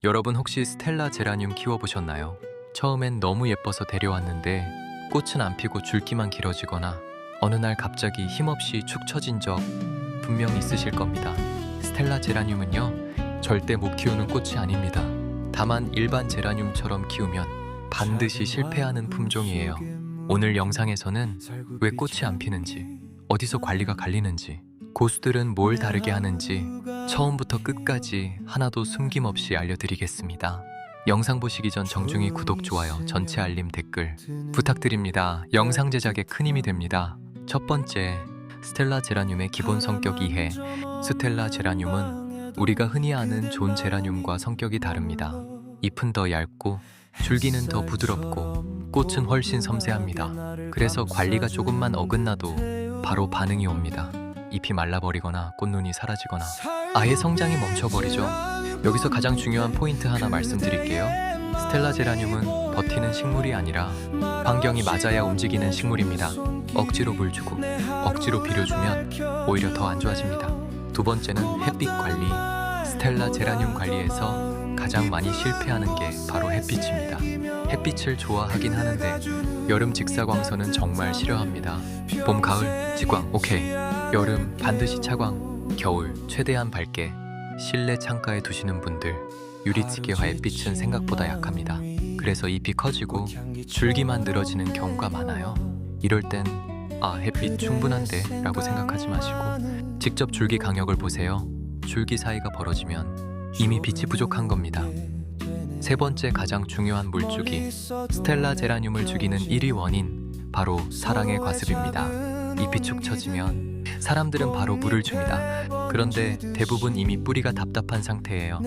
여러분 혹시 스텔라 제라늄 키워보셨나요? 처음엔 너무 예뻐서 데려왔는데 꽃은 안 피고 줄기만 길어지거나 어느 날 갑자기 힘없이 축 처진 적 분명 있으실 겁니다. 스텔라 제라늄은요, 절대 못 키우는 꽃이 아닙니다. 다만 일반 제라늄처럼 키우면 반드시 실패하는 품종이에요. 오늘 영상에서는 왜 꽃이 안 피는지, 어디서 관리가 갈리는지, 고수들은 뭘 다르게 하는지 처음부터 끝까지 하나도 숨김없이 알려드리겠습니다. 영상 보시기 전 정중히 구독, 좋아요, 전체 알림, 댓글 부탁드립니다. 영상 제작에 큰 힘이 됩니다. 첫 번째, 스텔라 제라늄의 기본 성격 이해. 스텔라 제라늄은 우리가 흔히 아는 존 제라늄과 성격이 다릅니다. 잎은 더 얇고 줄기는 더 부드럽고 꽃은 훨씬 섬세합니다. 그래서 관리가 조금만 어긋나도 바로 반응이 옵니다. 잎이 말라버리거나 꽃눈이 사라지거나 아예 성장이 멈춰버리죠. 여기서 가장 중요한 포인트 하나 말씀드릴게요. 스텔라 제라늄은 버티는 식물이 아니라 환경이 맞아야 움직이는 식물입니다. 억지로 물 주고 억지로 비료 주면 오히려 더 안 좋아집니다. 두 번째는 햇빛 관리. 스텔라 제라늄 관리에서 가장 많이 실패하는 게 바로 햇빛입니다. 햇빛을 좋아하긴 하는데 여름 직사광선은 정말 싫어합니다. 봄, 가을, 직광 오케이. 여름 반드시 차광, 겨울 최대한 밝게. 실내 창가에 두시는 분들, 유리치개화 햇빛은 생각보다 약합니다. 그래서 잎이 커지고 줄기만 늘어지는 경우가 많아요. 이럴 땐 햇빛 충분한데 라고 생각하지 마시고 직접 줄기 강역을 보세요. 줄기 사이가 벌어지면 이미 빛이 부족한 겁니다. 세 번째, 가장 중요한 물주기. 스텔라 제라늄을 죽이는 1위 원인, 바로 사랑의 과습입니다. 잎이 축 처지면 사람들은 바로 물을 줍니다. 그런데 대부분 이미 뿌리가 답답한 상태예요.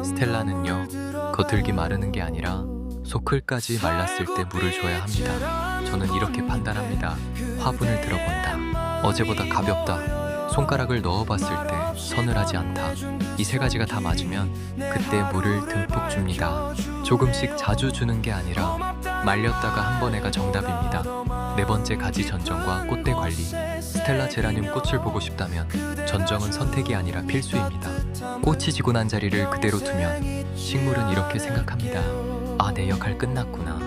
스텔라는요, 겉흙이 마르는 게 아니라 소클까지 말랐을 때 물을 줘야 합니다. 저는 이렇게 판단합니다. 화분을 들어본다, 어제보다 가볍다, 손가락을 넣어봤을 때 서늘하지 않다. 이 세 가지가 다 맞으면 그때 물을 듬뿍 줍니다. 조금씩 자주 주는 게 아니라 말렸다가 한 번에가 정답입니다. 네 번째, 가지 전정과 꽃대 관리. 스텔라 제라늄 꽃을 보고 싶다면 전정은 선택이 아니라 필수입니다. 꽃이 지고 난 자리를 그대로 두면 식물은 이렇게 생각합니다. 내 역할 끝났구나.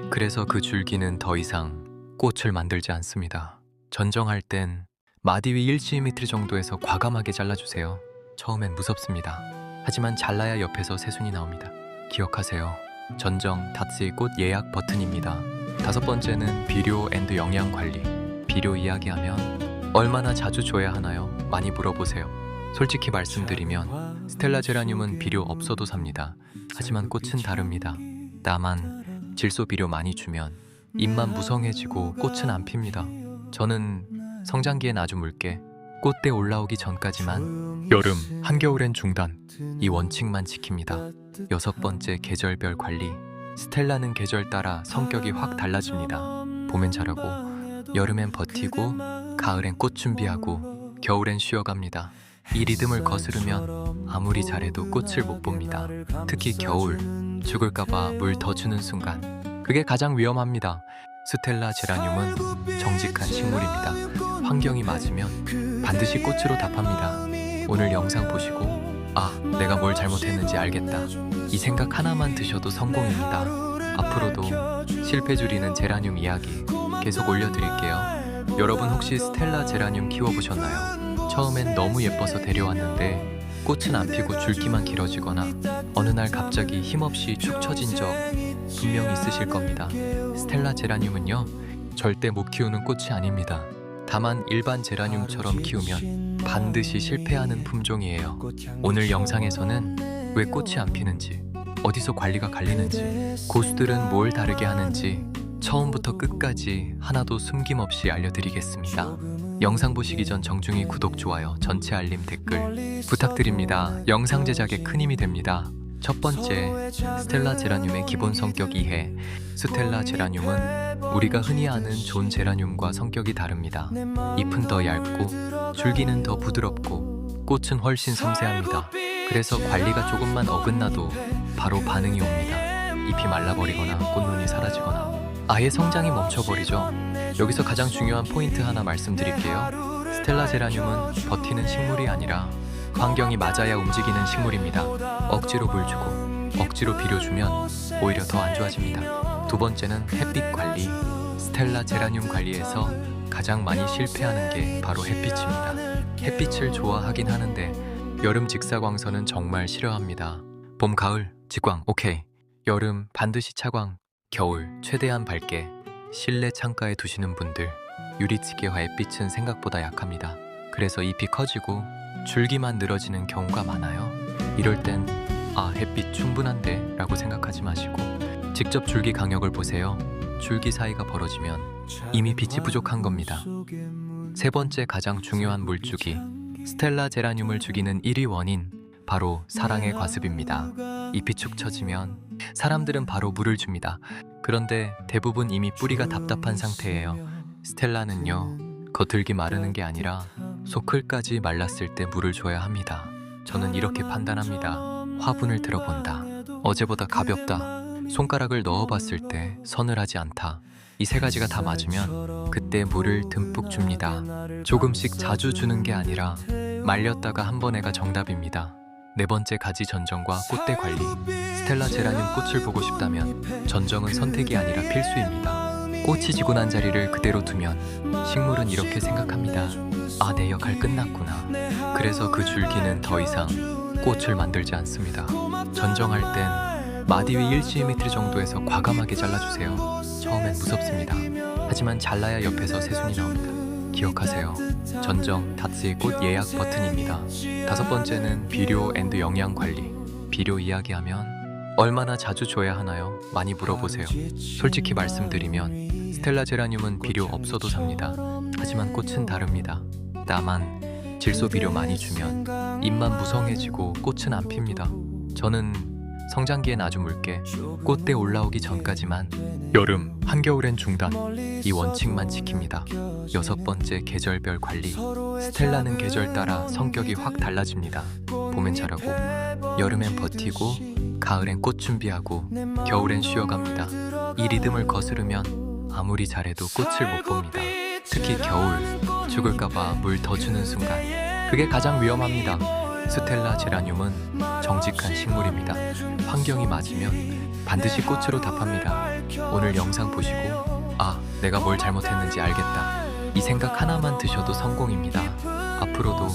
그래서 그 줄기는 더 이상 꽃을 만들지 않습니다. 전정할 땐 마디 위 1cm 정도에서 과감하게 잘라주세요. 처음엔 무섭습니다. 하지만 잘라야 옆에서 새순이 나옵니다. 기억하세요. 전정 닷스의 꽃 예약 버튼입니다. 다섯 번째는 비료 앤드 영양 관리. 비료 이야기하면 얼마나 자주 줘야 하나요? 많이 물어보세요. 솔직히 말씀드리면 스텔라 제라늄은 비료 없어도 삽니다. 하지만 꽃은 다릅니다. 다만 질소 비료 많이 주면 잎만 무성해지고 꽃은 안 핍니다. 저는 성장기엔 아주 묽게, 꽃대 올라오기 전까지만, 여름, 한겨울엔 중단, 이 원칙만 지킵니다. 여섯 번째, 계절별 관리. 스텔라는 계절 따라 성격이 확 달라집니다. 봄엔 자라고, 여름엔 버티고, 가을엔 꽃 준비하고, 겨울엔 쉬어갑니다. 이 리듬을 거스르면 아무리 잘해도 꽃을 못 봅니다. 특히 겨울, 죽을까봐 물 더 주는 순간, 그게 가장 위험합니다. 스텔라 제라늄은 정직한 식물입니다. 환경이 맞으면 반드시 꽃으로 답합니다. 오늘 영상 보시고 내가 뭘 잘못했는지 알겠다, 이 생각 하나만 드셔도 성공입니다. 앞으로도 실패 줄이는 제라늄 이야기 계속 올려드릴게요. 여러분 혹시 스텔라 제라늄 키워보셨나요? 처음엔 너무 예뻐서 데려왔는데 꽃은 안 피고 줄기만 길어지거나 어느 날 갑자기 힘없이 축 처진 적 분명 있으실 겁니다. 스텔라 제라늄은요, 절대 못 키우는 꽃이 아닙니다. 다만 일반 제라늄처럼 키우면 반드시 실패하는 품종이에요. 오늘 영상에서는 왜 꽃이 안 피는지, 어디서 관리가 갈리는지, 고수들은 뭘 다르게 하는지 처음부터 끝까지 하나도 숨김없이 알려드리겠습니다. 영상 보시기 전 정중히 구독, 좋아요, 전체 알림, 댓글 부탁드립니다. 영상 제작에 큰 힘이 됩니다. 첫 번째, 스텔라 제라늄의 기본 성격 이해. 스텔라 제라늄은 우리가 흔히 아는 존 제라늄과 성격이 다릅니다. 잎은 더 얇고 줄기는 더 부드럽고 꽃은 훨씬 섬세합니다. 그래서 관리가 조금만 어긋나도 바로 반응이 옵니다. 잎이 말라버리거나 꽃눈이 사라지거나 아예 성장이 멈춰버리죠. 여기서 가장 중요한 포인트 하나 말씀드릴게요. 스텔라 제라늄은 버티는 식물이 아니라 환경이 맞아야 움직이는 식물입니다. 억지로 물 주고 억지로 비료주면 오히려 더 안 좋아집니다. 두 번째는 햇빛 관리. 스텔라 제라늄 관리에서 가장 많이 실패하는 게 바로 햇빛입니다. 햇빛을 좋아하긴 하는데 여름 직사광선은 정말 싫어합니다. 봄, 가을, 직광 오케이. 여름 반드시 차광, 겨울 최대한 밝게. 실내 창가에 두시는 분들, 유리치개와 햇빛은 생각보다 약합니다. 그래서 잎이 커지고 줄기만 늘어지는 경우가 많아요. 이럴 땐 햇빛 충분한데 라고 생각하지 마시고 직접 줄기 강역을 보세요. 줄기 사이가 벌어지면 이미 빛이 부족한 겁니다. 세 번째 가장 중요한 물주기. 스텔라 제라늄을 죽이는 1위 원인, 바로 사랑의 과습입니다. 잎이 축 처지면 사람들은 바로 물을 줍니다. 그런데 대부분 이미 뿌리가 답답한 상태예요. 스텔라는요, 겉흙이 마르는 게 아니라 소클까지 말랐을 때 물을 줘야 합니다. 저는 이렇게 판단합니다. 화분을 들어본다. 어제보다 가볍다. 손가락을 넣어봤을 때 서늘하지 않다. 이 세 가지가 다 맞으면 그때 물을 듬뿍 줍니다. 조금씩 자주 주는 게 아니라 말렸다가 한 번에가 정답입니다. 네 번째 가지 전정과 꽃대 관리. 스텔라 제라늄 꽃을 보고 싶다면 전정은 선택이 아니라 필수입니다. 꽃이 지고 난 자리를 그대로 두면 식물은 이렇게 생각합니다. 내 역할 끝났구나. 그래서 그 줄기는 더 이상 꽃을 만들지 않습니다. 전정할 땐 마디 위 1cm 정도에서 과감하게 잘라주세요. 처음엔 무섭습니다. 하지만 잘라야 옆에서 새순이 나옵니다. 기억하세요. 전정 다츠의 꽃 예약 버튼입니다. 다섯 번째는 비료 앤드 영양 관리. 비료 이야기하면 얼마나 자주 줘야 하나요? 많이 물어보세요. 솔직히 말씀드리면 스텔라 제라늄은 비료 없어도 삽니다. 하지만 꽃은 다릅니다. 다만 질소 비료 많이 주면 잎만 무성해지고 꽃은 안 핍니다. 저는 성장기엔 아주 묽게, 꽃대 올라오기 전까지만, 여름, 한겨울엔 중단, 이 원칙만 지킵니다. 여섯 번째 계절별 관리. 스텔라는 계절 따라 성격이 확 달라집니다. 봄엔 자라고, 여름엔 버티고, 가을엔 꽃 준비하고, 겨울엔 쉬어갑니다. 이 리듬을 거스르면 아무리 잘해도 꽃을 못 봅니다. 특히 겨울, 죽을까봐 물 더 주는 순간, 그게 가장 위험합니다. 스텔라 제라늄은 정직한 식물입니다. 환경이 맞으면 반드시 꽃으로 답합니다. 오늘 영상 보시고 내가 뭘 잘못했는지 알겠다, 이 생각 하나만 드셔도 성공입니다. 앞으로도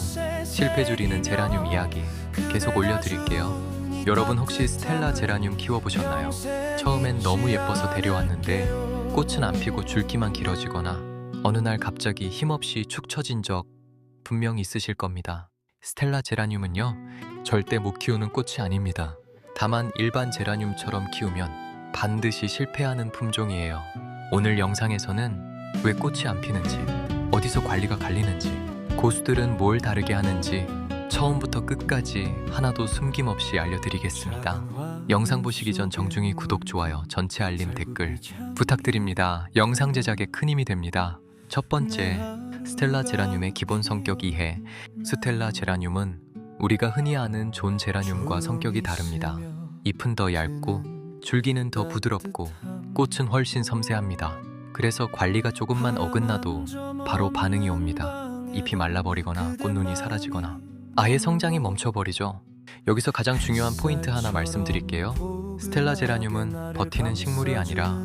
실패 줄이는 제라늄 이야기 계속 올려드릴게요. 여러분 혹시 스텔라 제라늄 키워보셨나요? 처음엔 너무 예뻐서 데려왔는데 꽃은 안 피고 줄기만 길어지거나 어느 날 갑자기 힘없이 축 처진 적 분명 있으실 겁니다. 스텔라 제라늄은요, 절대 못 키우는 꽃이 아닙니다. 다만 일반 제라늄처럼 키우면 반드시 실패하는 품종이에요. 오늘 영상에서는 왜 꽃이 안 피는지, 어디서 관리가 갈리는지, 고수들은 뭘 다르게 하는지 처음부터 끝까지 하나도 숨김없이 알려드리겠습니다. 영상 보시기 전 정중히 구독, 좋아요, 전체 알림, 댓글 부탁드립니다. 영상 제작에 큰 힘이 됩니다. 첫 번째, 스텔라 제라늄의 기본 성격 이해. 스텔라 제라늄은 우리가 흔히 아는 존 제라늄과 성격이 다릅니다. 잎은 더 얇고 줄기는 더 부드럽고 꽃은 훨씬 섬세합니다. 그래서 관리가 조금만 어긋나도 바로 반응이 옵니다. 잎이 말라버리거나 꽃눈이 사라지거나 아예 성장이 멈춰버리죠. 여기서 가장 중요한 포인트 하나 말씀드릴게요. 스텔라 제라늄은 버티는 식물이 아니라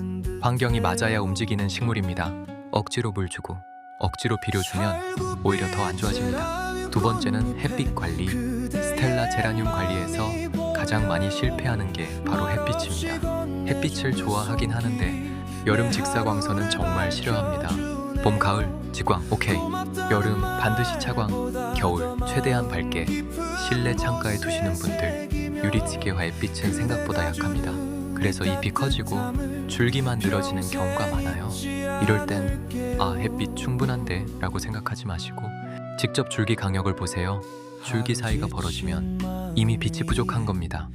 환경이 맞아야 움직이는 식물입니다. 억지로 물 주고 억지로 비료 주면 오히려 더 안 좋아집니다. 두 번째는 햇빛 관리. 스텔라 제라늄 관리에서 가장 많이 실패하는 게 바로 햇빛입니다. 햇빛을 좋아하긴 하는데 여름 직사광선은 정말 싫어합니다. 봄, 가을, 직광 오케이. 여름 반드시 차광, 겨울 최대한 밝게. 실내 창가에 두시는 분들, 유리치개와 햇빛은 생각보다 약합니다. 그래서 잎이 커지고 줄기만 늘어지는 경우가 많아요. 이럴 땐 햇빛 충분한데 라고 생각하지 마시고 직접 줄기 강역을 보세요. 줄기 사이가 벌어지면 이미 빛이 부족한 겁니다.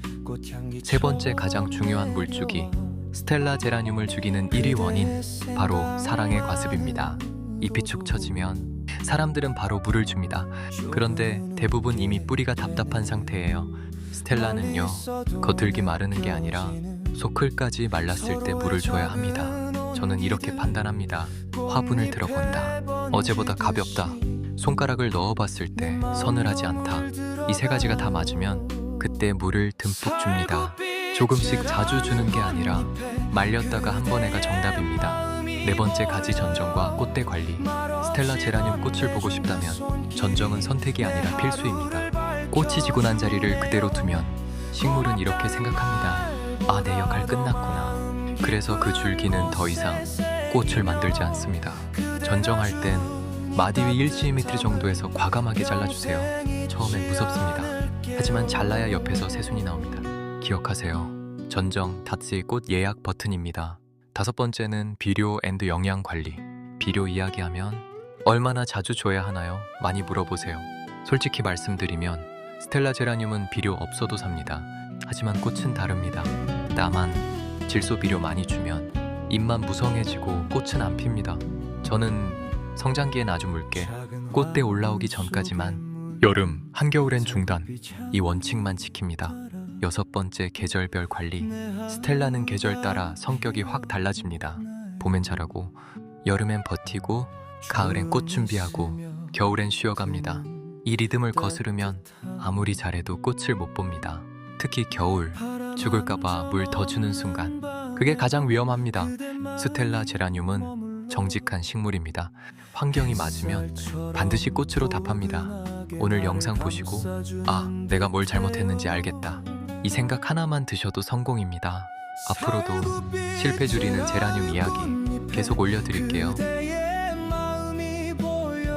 세 번째 가장 중요한 물주기. 스텔라 제라늄을 죽이는 1위 원인, 바로 사랑의 과습입니다. 잎이 축 처지면 사람들은 바로 물을 줍니다. 그런데 대부분 이미 뿌리가 답답한 상태예요. 스텔라는요, 겉흙이 마르는 게 아니라 소클까지 말랐을 때 물을 줘야 합니다. 저는 이렇게 판단합니다. 화분을 들어본다. 어제보다 가볍다. 손가락을 넣어봤을 때 서늘하지 않다. 이 세 가지가 다 맞으면 그때 물을 듬뿍 줍니다. 조금씩 자주 주는 게 아니라 말렸다가 한 번에가 정답입니다. 네 번째, 가지 전정과 꽃대 관리. 스텔라 제라늄 꽃을 보고 싶다면 전정은 선택이 아니라 필수입니다. 꽃이 지고 난 자리를 그대로 두면 식물은 이렇게 생각합니다. 아, 내 역할 끝났구나. 그래서 그 줄기는 더 이상 꽃을 만들지 않습니다. 전정할 땐 마디 위 1cm 정도에서 과감하게 잘라주세요. 처음엔 무섭습니다. 하지만 잘라야 옆에서 새순이 나옵니다. 기억하세요. 전정 닷스의 꽃 예약 버튼입니다. 다섯 번째는 비료 앤드 영양 관리. 비료 이야기하면 얼마나 자주 줘야 하나요? 많이 물어보세요. 솔직히 말씀드리면 스텔라 제라늄은 비료 없어도 삽니다. 하지만 꽃은 다릅니다. 다만 질소 비료 많이 주면 잎만 무성해지고 꽃은 안 핍니다. 저는 성장기엔 아주 묽게 꽃대 올라오기 전까지만, 여름, 한겨울엔 중단, 이 원칙만 지킵니다. 여섯 번째, 계절별 관리. 스텔라는 계절 따라 성격이 확 달라집니다. 봄엔 자라고, 여름엔 버티고, 가을엔 꽃 준비하고, 겨울엔 쉬어갑니다. 이 리듬을 거스르면 아무리 잘해도 꽃을 못 봅니다. 특히 겨울, 죽을까봐 물 더 주는 순간, 그게 가장 위험합니다. 스텔라 제라늄은 정직한 식물입니다. 환경이 맞으면 반드시 꽃으로 답합니다. 오늘 영상 보시고 아, 내가 뭘 잘못했는지 알겠다, 이 생각 하나만 드셔도 성공입니다. 앞으로도 실패 줄이는 제라늄 이야기 계속 올려드릴게요.